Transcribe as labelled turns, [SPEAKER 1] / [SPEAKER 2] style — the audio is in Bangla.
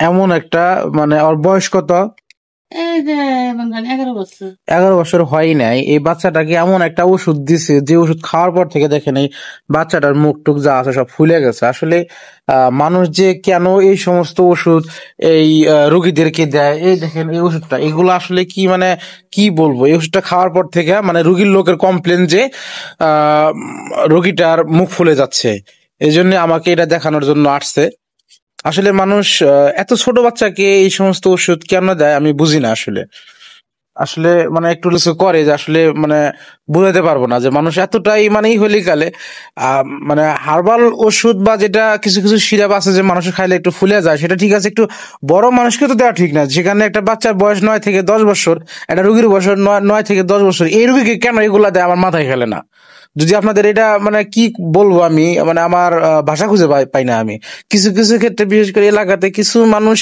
[SPEAKER 1] এমন একটা মানে ওর বয়স কত?
[SPEAKER 2] এই যে মনে করেন 11 বছর।
[SPEAKER 1] 11 বছর হয় নাই, এই বাচ্চাটাকে এমন একটা ওষুধ দিছে যে ওষুধ খাওয়ার পর থেকে দেখেন এই বাচ্চাটার মুখ টুক যা আছে সব ফুলে গেছে। আসলে মানুষ যে কেন এই সমস্ত ওষুধ এই রোগীদেরকে দেয়, এই দেখেন এই ওষুধটা, এগুলো আসলে কি মানে কি বলবো, এই ওষুধটা খাওয়ার পর থেকে মানে রোগীর লোকের কমপ্লেন যে রোগীটার মুখ ফুলে যাচ্ছে। এই জন্য আমাকে এটা দেখানোর জন্য আসছে। আসলে মানুষ এত ছোট বাচ্চাকে এই সমস্ত ওষুধ কেন দেয় আমি বুঝি না। আসলে আসলে মানে একটু কিছু করে যে আসলে মানে বুঝাতে পারবো না যে মানুষ এতটাই মানে হলিকালে মানে হার্বাল ওষুধ বা যেটা কিছু কিছু সিরাপ আছে যে মানুষের খাইলে একটু ফুলে যায়, সেটা ঠিক আছে, একটু বড় মানুষকে তো দেওয়া ঠিক না। যেখানে একটা বাচ্চার বয়স 9 থেকে 10 বছর, একটা রোগীর বয়স 9 থেকে 10 বছর, এই রোগীকে কেন এগুলা দেয় আমার মাথায় খেলে না। যদি আপনাদের এটা মানে কি বলবো আমি, মানে আমার ভাষা খুঁজে পাই না আমি। কিছু কিছু ক্ষেত্রে বিশেষ করে এলাকাতে কিছু মানুষ